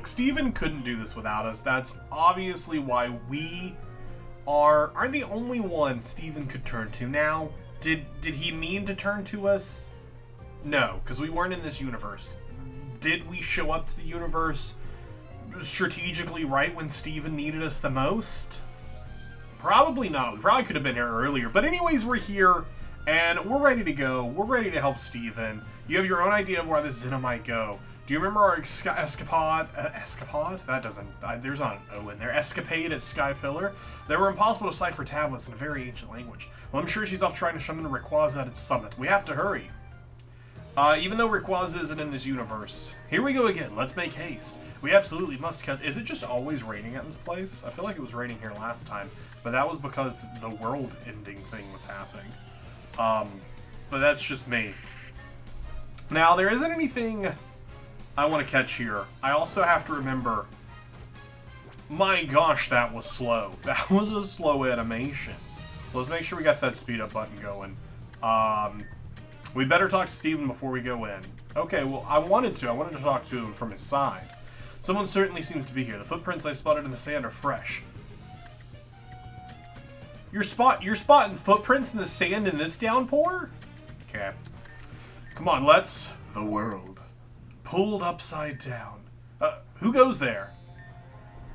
Steven couldn't do this without us. That's obviously why we aren't the only one Steven could turn to now. Did he mean to turn to us? No, because we weren't in this universe. Did we show up to the universe strategically right when Steven needed us the most? Probably not. We probably could have been here earlier. But anyways, we're here, and we're ready to go. We're ready to help Steven. You have your own idea of where this Xena might go. Do you remember our escapade? Escapade? That doesn't... there's not an O in there. Escapade at Sky Pillar? They were impossible to decipher tablets in a very ancient language. Well, I'm sure she's off trying to summon Rayquaza at its summit. We have to hurry. Even though Rayquaza isn't in this universe. Here we go again. Let's make haste. We absolutely must catch... Is it just always raining at this place? I feel like it was raining here last time, but that was because the world-ending thing was happening. But that's just me. Now, there isn't anything I want to catch here. I also have to remember... My gosh, that was slow. That was a slow animation. So let's make sure we got that speed up button going. We better talk to Steven before we go in. Okay, well, I wanted to talk to him from his side. Someone certainly seems to be here. The footprints I spotted in the sand are fresh. You're spotting footprints in the sand in this downpour? Okay. Come on, let's... The world. Pulled upside down. Who goes there?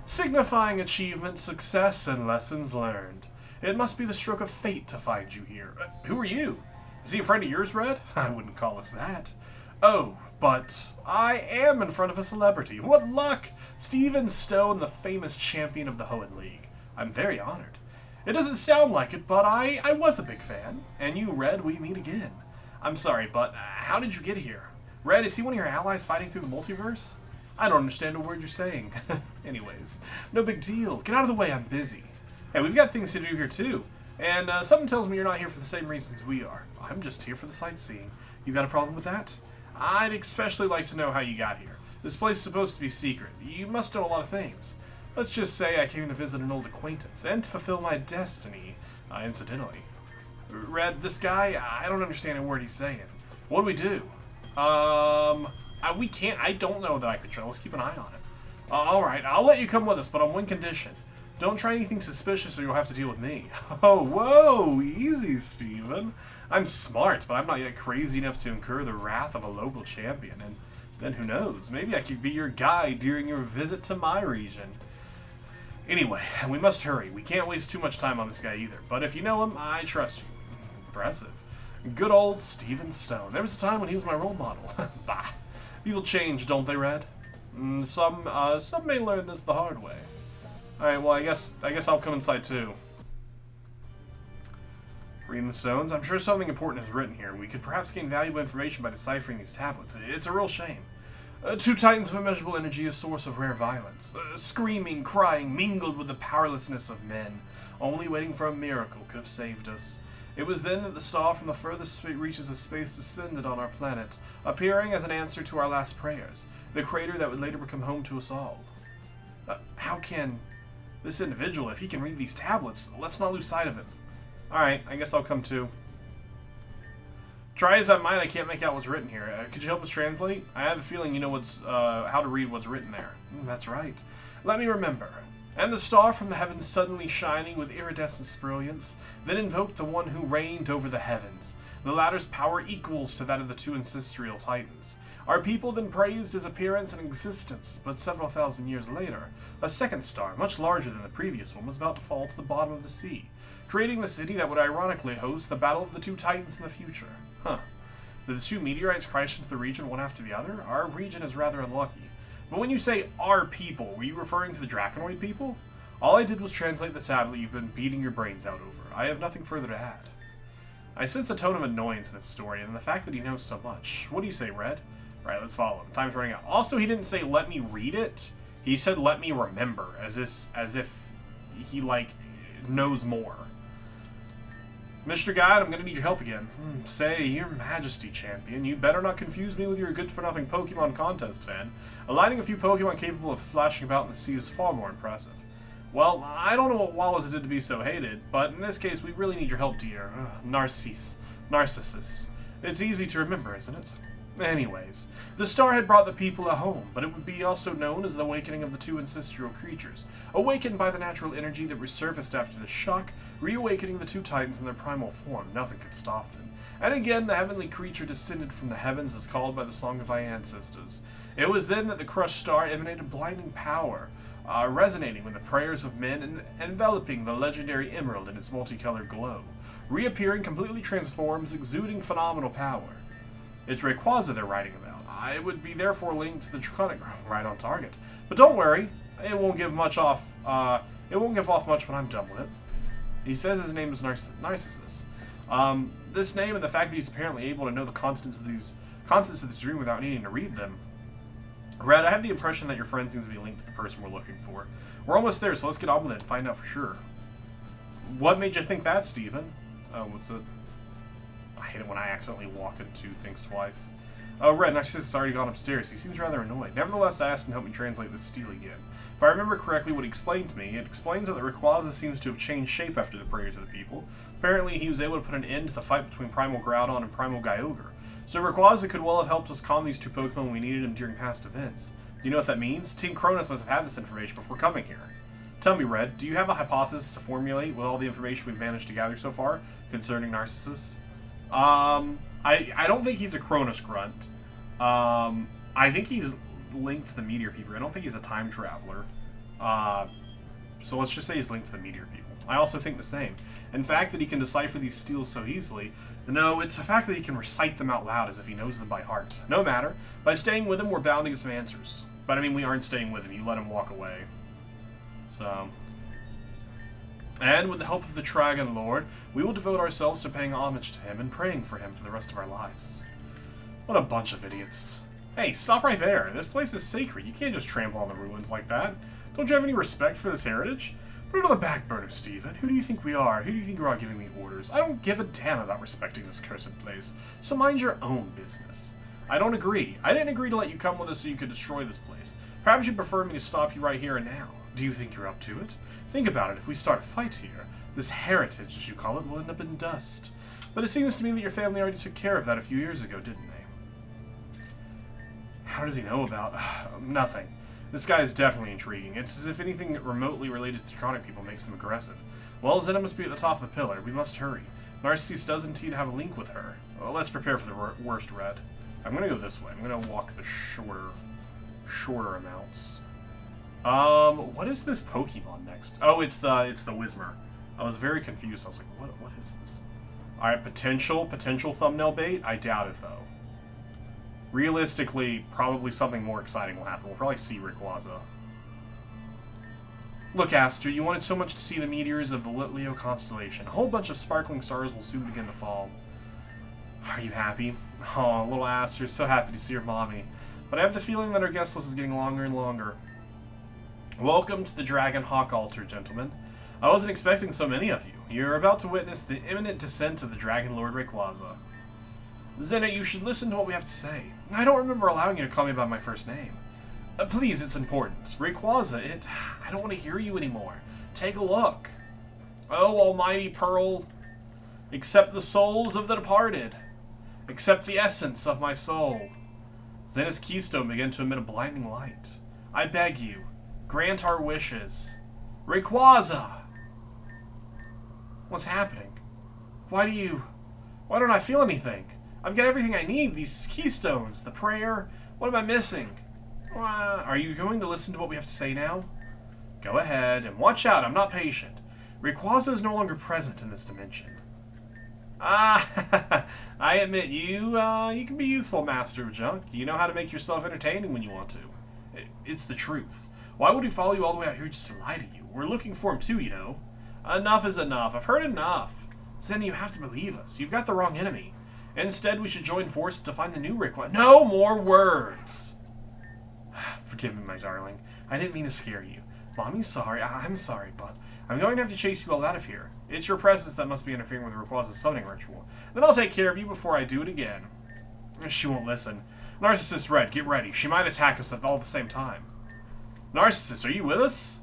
Signifying achievement, success, and lessons learned. It must be the stroke of fate to find you here. Who are you? Is he a friend of yours, Red? I wouldn't call us that. Oh, but I am in front of a celebrity. What luck! Steven Stone, the famous champion of the Hoenn League. I'm very honored. It doesn't sound like it, but I was a big fan. And you, Red, we meet again. I'm sorry, but how did you get here? Red, is he one of your allies fighting through the multiverse? I don't understand a word you're saying. Anyways, no big deal. Get out of the way, I'm busy. Hey, we've got things to do here too. And something tells me you're not here for the same reasons we are. I'm just here for the sightseeing. You got a problem with that? I'd especially like to know how you got here. This place is supposed to be secret. You must know a lot of things. Let's just say I came to visit an old acquaintance, and to fulfill my destiny, incidentally. Red, this guy, I don't understand a word he's saying. What do we do? We can't, I don't know that I could try. Let's keep an eye on him. Alright, I'll let you come with us, but on one condition. Don't try anything suspicious or you'll have to deal with me. Oh, whoa, easy, Steven. I'm smart, but I'm not yet crazy enough to incur the wrath of a local champion. And then who knows, maybe I could be your guide during your visit to my region. Anyway, we must hurry. We can't waste too much time on this guy either. But if you know him, I trust you. Impressive. Good old Steven Stone. There was a time when he was my role model. Bah. People change, don't they, Red? Some may learn this the hard way. Alright, well, I guess I'll come inside too. Reading the stones. I'm sure something important is written here. We could perhaps gain valuable information by deciphering these tablets. It's a real shame. Two titans of immeasurable energy, a source of rare violence. Screaming, crying, mingled with the powerlessness of men. Only waiting for a miracle could have saved us. It was then that the star from the furthest reaches of space suspended on our planet, appearing as an answer to our last prayers. The crater that would later become home to us all. How can... This individual, if he can read these tablets, let's not lose sight of him. Alright, I guess I'll come too. Try as I might, I can't make out what's written here. Could you help us translate? I have a feeling you know what's how to read what's written there. That's right. Let me remember. And the star from the heavens suddenly shining with iridescent brilliance, then invoked the one who reigned over the heavens. The latter's power equals to that of the two ancestral titans. Our people then praised his appearance and existence, but several thousand years later, a second star, much larger than the previous one, was about to fall to the bottom of the sea, creating the city that would ironically host the battle of the two titans in the future. Huh. Did the two meteorites crash into the region one after the other? Our region is rather unlucky. But when you say our people, were you referring to the Draconoid people? All I did was translate the tablet you've been beating your brains out over. I have nothing further to add. I sense a tone of annoyance in his story, and the fact that he knows so much. What do you say, Red? Right, let's follow him. Time's running out. Also, he didn't say, let me read it. He said, let me remember, as if he, like, knows more. Mr. Guide, I'm gonna need your help again. Say, Your Majesty, champion, you better not confuse me with your good-for-nothing Pokemon contest fan. Aligning a few Pokemon capable of splashing about in the sea is far more impressive. Well, I don't know what Wallace did to be so hated, but in this case, we really need your help, dear. Narcissus. It's easy to remember, isn't it? Anyways, the star had brought the people a home, but it would be also known as the awakening of the two ancestral creatures, awakened by the natural energy that resurfaced after the shock, reawakening the two titans in their primal form. Nothing could stop them. And again, the heavenly creature descended from the heavens as called by the song of our ancestors. It was then that the crushed star emanated blinding power, resonating with the prayers of men and enveloping the legendary emerald in its multicolored glow. Reappearing completely transforms, exuding phenomenal power. It's Rayquaza they're writing about. It would be therefore linked to the Draconic. Right on target. But don't worry, it won't give much off. It won't give off much when I'm done with it. He says his name is Narcissus. This name and the fact that he's apparently able to know the contents of this dream without needing to read them. Red, I have the impression that your friend seems to be linked to the person we're looking for. We're almost there, so let's get on with it and find out for sure. What made you think that, Steven? What's it? I hate it when I accidentally walk into things twice. Red, Narcissus has already gone upstairs. He seems rather annoyed. Nevertheless, I asked him to help me translate this steal again. If I remember correctly what he explained to me, it explains that the Rayquaza seems to have changed shape after the prayers of the people. Apparently, he was able to put an end to the fight between Primal Groudon and Primal Kyogre. So Rayquaza could well have helped us calm these two Pokemon when we needed him during past events. Do you know what that means? Team Cronus must have had this information before coming here. Tell me, Red, do you have a hypothesis to formulate with all the information we've managed to gather so far concerning Narcissus? I don't think he's a Cronus grunt. I think he's linked to the Meteor People. I don't think he's a time traveler. So let's just say he's linked to the Meteor People. I also think the same. In fact, that he can decipher these steals so easily. No, it's the fact that he can recite them out loud as if he knows them by heart. No matter. By staying with him, we're bound to get some answers. But I mean, we aren't staying with him. You let him walk away. So... And with the help of the Dragon Lord, we will devote ourselves to paying homage to him and praying for him for the rest of our lives. What a bunch of idiots. Hey, stop right there. This place is sacred. You can't just trample on the ruins like that. Don't you have any respect for this heritage? Put it on the back burner, Steven. Who do you think we are? Who do you think you are giving me orders? I don't give a damn about respecting this cursed place, so mind your own business. I don't agree. I didn't agree to let you come with us so you could destroy this place. Perhaps you'd prefer me to stop you right here and now. Do you think you're up to it? Think about it. If we start a fight here, this heritage, as you call it, will end up in dust. But it seems to me that your family already took care of that a few years ago, didn't they? How does he know about... nothing. This guy is definitely intriguing. It's as if anything remotely related to Draconic people makes them aggressive. Well, Zena must be at the top of the pillar. We must hurry. Narcissus does indeed have a link with her. Well, let's prepare for the worst, Red. I'm gonna go this way. I'm gonna walk the shorter amounts. What is this Pokemon next? Oh, it's the Whismur. I was very confused. I was like, what is this? Alright, potential thumbnail bait? I doubt it, though. Realistically, probably something more exciting will happen. We'll probably see Rayquaza. Look, Aster, you wanted so much to see the meteors of the Leo constellation. A whole bunch of sparkling stars will soon begin to fall. Are you happy? Oh, little Aster, so happy to see your mommy. But I have the feeling that our guest list is getting longer and longer. Welcome to the Dragon Hawk Altar, gentlemen. I wasn't expecting so many of you. You're about to witness the imminent descent of the Dragon Lord Rayquaza. Zena, you should listen to what we have to say. I don't remember allowing you to call me by my first name. Please, it's important. Rayquaza, I don't want to hear you anymore. Take a look. Oh, almighty Pearl, accept the souls of the departed. Accept the essence of my soul. Zena's keystone began to emit a blinding light. I beg you, grant our wishes. Rayquaza! What's happening? Why don't I feel anything? I've got everything I need, these keystones, the prayer. What am I missing? Are you going to listen to what we have to say now? Go ahead, and watch out, I'm not patient. Rayquaza is no longer present in this dimension. I admit, you can be useful, Master of Junk. You know how to make yourself entertaining when you want to. It's the truth. Why would we follow you all the way out here just to lie to you? We're looking for him too, you know. Enough is enough. I've heard enough. Zena, you have to believe us. You've got the wrong enemy. Instead, we should join forces to find the new Rayquaza. No more words! Forgive me, my darling. I didn't mean to scare you. Mommy's sorry. I'm sorry, but I'm going to have to chase you all out of here. It's your presence that must be interfering with Rayquaza's summoning ritual. Then I'll take care of you before I do it again. She won't listen. Narcissus, Red, get ready. She might attack us at all the same time. Narcissus, are you with us?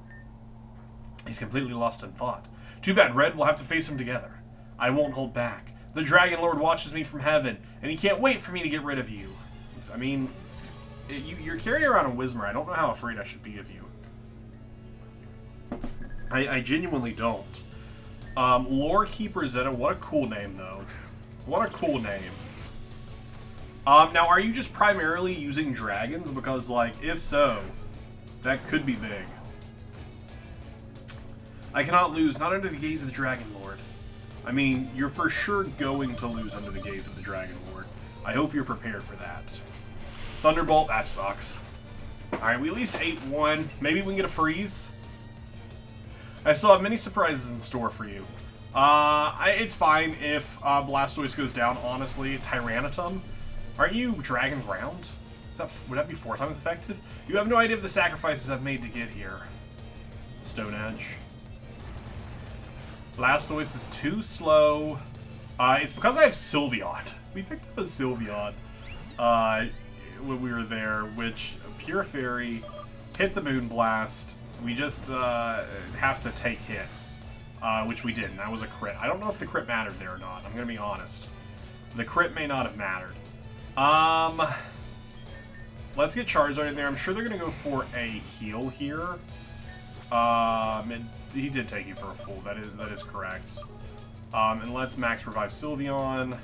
He's completely lost in thought. Too bad, Red. We'll have to face him together. I won't hold back. The Dragon Lord watches me from heaven, and he can't wait for me to get rid of you. I mean, you're carrying around a Whismur. I don't know how afraid I should be of you. I genuinely don't. Lore Keeper Zeta, what a cool name, though. What a cool name. Now, are you just primarily using dragons? Because, like, if so, that could be big. I cannot lose, not under the gaze of the Dragon Lord. I mean, you're for sure going to lose under the gaze of the Dragon Lord. I hope you're prepared for that. Thunderbolt, that sucks. Alright, we at least ate one. Maybe we can get a freeze. I still have many surprises in store for you. It's fine if Blastoise goes down, honestly. Tyranitum. Aren't you Dragon Ground? Would that be 4 times effective? You have no idea of the sacrifices I've made to get here. Stone Edge. Blastoise is too slow. It's because I have Sylveon. We picked up a Sylveon when we were there, which Pure Fairy hit the Moonblast. We just have to take hits, which we didn't. That was a crit. I don't know if the crit mattered there or not. I'm going to be honest. The crit may not have mattered. Let's get Charizard in there. I'm sure they're going to go for a heal here. He did take you for a full. That is correct. And let's max revive Sylveon.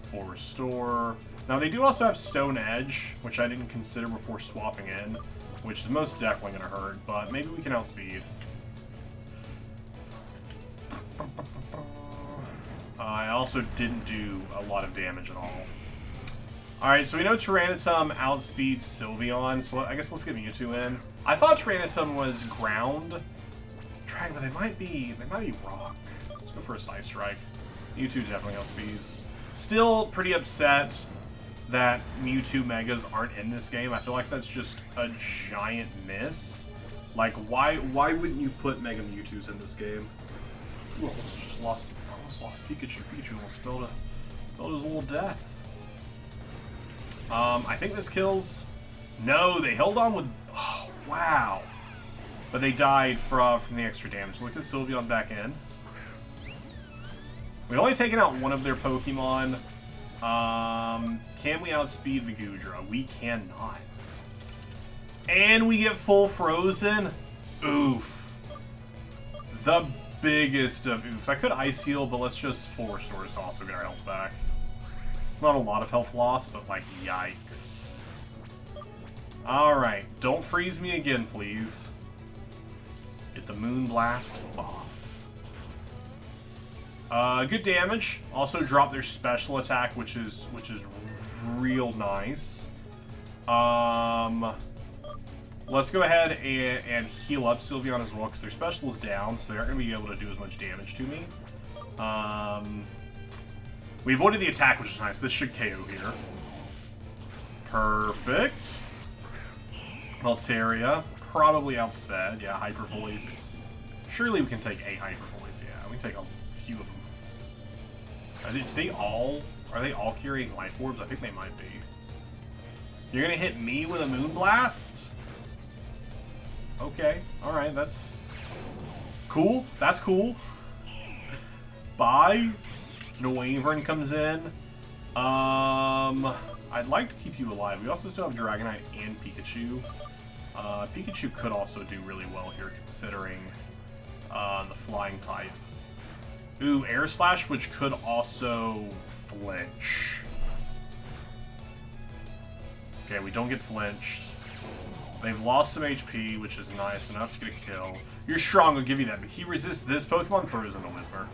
Full restore. Now they do also have Stone Edge, which I didn't consider before swapping in, which is most definitely going to hurt, but maybe we can outspeed. I also didn't do a lot of damage at all. Alright, so we know Tyranitum outspeeds Sylveon, so I guess let's get Mewtwo in. I thought Tyranitum was ground. Dragon, but they might be rock. Let's go for a Psy Strike. Mewtwo definitely outspeeds. Still pretty upset that Mewtwo Megas aren't in this game. I feel like that's just a giant miss. Like, why wouldn't you put Mega Mewtwo's in this game? Ooh, almost lost Pikachu. Pikachu almost fell to his little death. I think this kills. No, they held on with. Oh, wow. But they died from the extra damage. Look at Sylveon back in. We've only taken out one of their Pokemon. Can we outspeed the Goodra? We cannot. And we get full frozen. Oof. The biggest of oofs. I could Ice Heal, but let's just full restores to also get our health back. It's not a lot of health loss, but like, yikes. Alright, don't freeze me again, please. Get the Moonblast off. Good damage. Also drop their special attack, which is real nice. Let's go ahead and heal up Sylveon as well, because their special is down, so they aren't going to be able to do as much damage to me. We avoided the attack, which is nice. This should KO here. Perfect. Altaria. Probably outsped. Yeah, Hyper Voice. Surely we can take a Hyper Voice. Yeah, we can take a few of them. Are they all carrying Life Orbs? I think they might be. You're gonna hit me with a Moonblast? Okay, alright, that's cool. That's cool. Bye. Noivern comes in. I'd like to keep you alive. We also still have Dragonite and Pikachu. Pikachu could also do really well here, considering the flying type. Ooh, Air Slash, which could also flinch. Okay, we don't get flinched. They've lost some HP, which is nice enough to get a kill. You're strong, I'll give you that, but he resists this Pokemon, throws in the Whismur.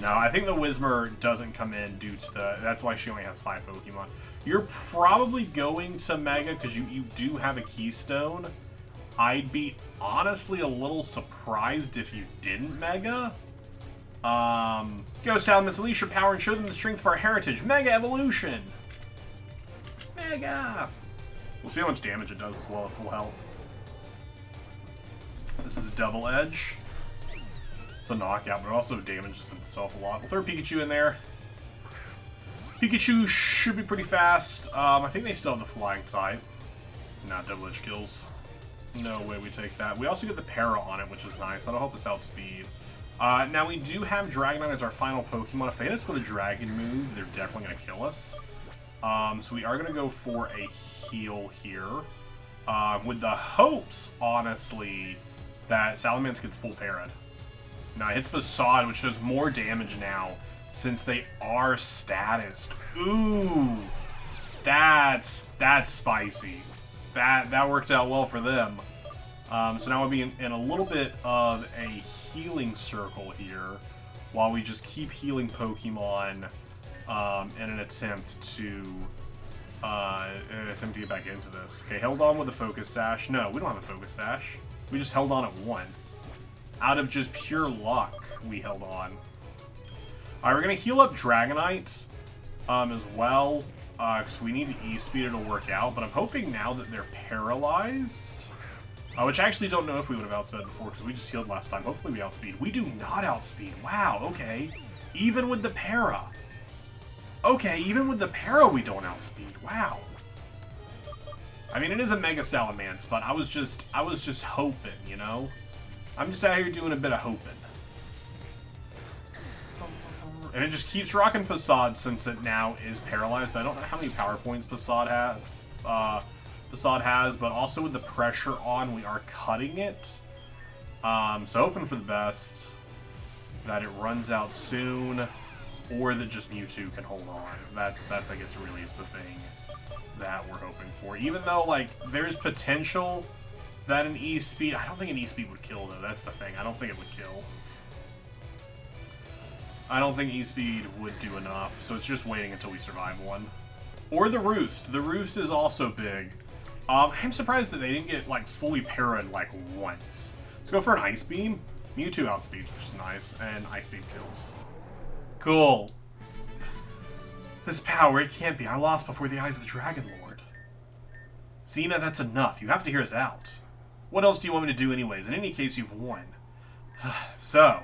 No, I think the Whismur doesn't come in due to that's why she only has 5 Pokemon. You're probably going to Mega, because you do have a Keystone. I'd be honestly a little surprised if you didn't Mega. Ghost Elements, unleash your power and show them the strength of our heritage. Mega Evolution! Mega! We'll see how much damage it does as well at full health. This is Double Edge. It's a knockout, but it also damages itself a lot. We'll throw Pikachu in there. Pikachu should be pretty fast. I think they still have the flying type. Not Double Edge kills. No way we take that. We also get the Para on it, which is nice. That'll help us outspeed. Now we do have Dragonite as our final Pokemon. If they hit us with a Dragon move, they're definitely going to kill us. So we are going to go for a heal here. With the hopes, honestly, that Salamence gets full parried. Now it hits Facade, which does more damage now, since they are statused. Ooh, that's spicy. That worked out well for them. So now we'll be in a little bit of a healing circle here, while we just keep healing Pokemon in an attempt to get back into this. Okay, held on with a Focus Sash. No, we don't have a Focus Sash. We just held on at 1. Out of just pure luck, we held on. Alright, we're going to heal up Dragonite as well, because we need to E-Speed it to work out, but I'm hoping now that they're paralyzed, which I actually don't know if we would have outsped before, because we just healed last time. Hopefully we outspeed. We do not outspeed. Wow, okay. Even with the para. Okay, even with the para we don't outspeed. Wow. I mean, it is a Mega Salamence, but I was just hoping, you know? I'm just out here doing a bit of hoping. And it just keeps rocking Facade since it now is paralyzed. I don't know how many power points Facade has. But also with the pressure on, we are cutting it. So hoping for the best, that it runs out soon, or that just Mewtwo can hold on. That's I guess really is the thing that we're hoping for. Even though, like, there's potential that an E-Speed, I don't think an E-Speed would kill though, that's the thing. I don't think it would kill. I don't think E-Speed would do enough, so it's just waiting until we survive one. Or the Roost. The Roost is also big. I'm surprised that they didn't get, like, fully parried, like, once. Let's go for an Ice Beam. Mewtwo outspeeds, which is nice, and Ice Beam kills. Cool. This power, it can't be. I lost before the eyes of the Dragon Lord. Xena, that's enough. You have to hear us out. What else do you want me to do anyways? In any case, you've won. So,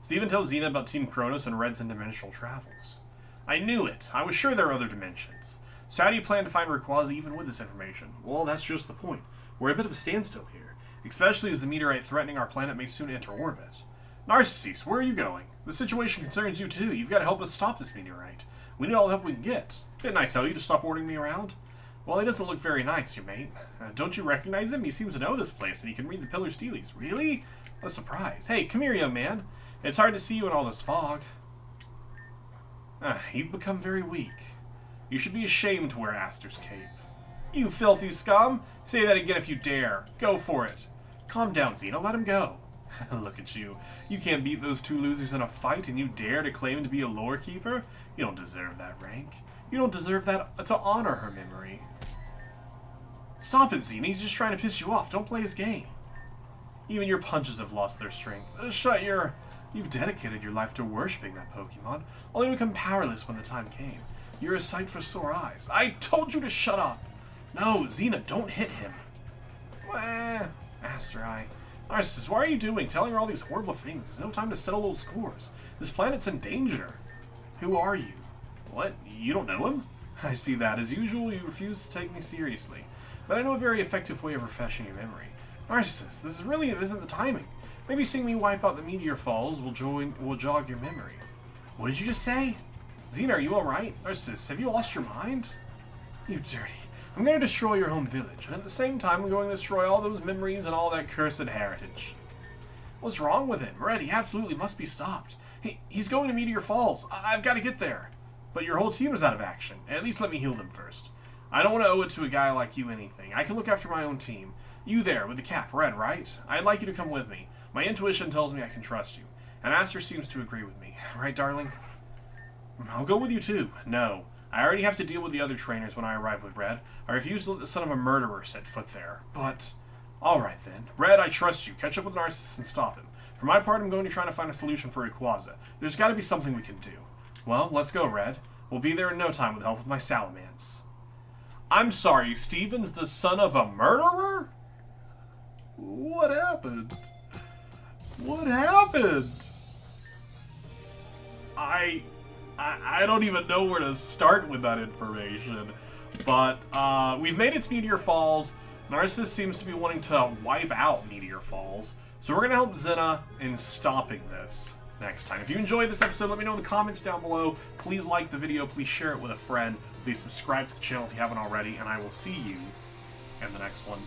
Steven tells Xena about Team Kronos and Red's interdimensional travels. I knew it. I was sure there are other dimensions. So how do you plan to find Rayquaza even with this information? Well, that's just the point. We're a bit of a standstill here, especially as the meteorite threatening our planet may soon enter orbit. Narcissus, where are you going? The situation concerns you too. You've got to help us stop this meteorite. We need all the help we can get. Didn't I tell you to stop ordering me around? Well, he doesn't look very nice, your mate. Don't you recognize him? He seems to know this place, and he can read the Pillar Steelies. Really? What a surprise. Hey, come here, young man. It's hard to see you in all this fog. You've become very weak. You should be ashamed to wear Aster's cape. You filthy scum! Say that again if you dare. Go for it. Calm down, Xena. Let him go. Look at you. You can't beat those two losers in a fight, and you dare to claim to be a lore keeper? You don't deserve that rank. You don't deserve that to honor her memory. Stop it, Xena. He's just trying to piss you off. Don't play his game. Even your punches have lost their strength. Shut your... You've dedicated your life to worshipping that Pokemon, only to become powerless when the time came. You're a sight for sore eyes. I told you to shut up! No, Xena, don't hit him. Aster, Narcissus, why are you doing? Telling her all these horrible things. There's no time to settle old scores. This planet's in danger. Who are you? What? You don't know him? I see that. As usual, you refuse to take me seriously. But I know a very effective way of refreshing your memory. Narcissus, this isn't the timing. Maybe seeing me wipe out the meteor falls will jog your memory. What did you just say? Xena, are you alright? Narcissus, have you lost your mind? You dirty. I'm going to destroy your home village, and at the same time I'm going to destroy all those memories and all that cursed heritage. What's wrong with him? Red, he absolutely must be stopped. He's going to Meteor Falls. I've got to get there. But your whole team is out of action. At least let me heal them first. I don't want to owe it to a guy like you anything. I can look after my own team. You there, with the cap, Red, right? I'd like you to come with me. My intuition tells me I can trust you. And Aster seems to agree with me. Right, darling? I'll go with you too. No. I already have to deal with the other trainers when I arrive with Red. I refuse to let the son of a murderer set foot there. But... Alright then. Red, I trust you. Catch up with Narcissus and stop him. For my part, I'm going to try to find a solution for Rayquaza. There's got to be something we can do. Well, let's go, Red. We'll be there in no time with the help of my Salamence. I'm sorry, Steven's the son of a murderer? What happened? What happened? I don't even know where to start with that information. But, we've made it to Meteor Falls. Narcissus seems to be wanting to wipe out Meteor Falls. So we're going to help Xena in stopping this. next time. If you enjoyed this episode, let me know in the comments down below. Please like the video. Please share it with a friend. Please subscribe to the channel if you haven't already. And I will see you in the next one.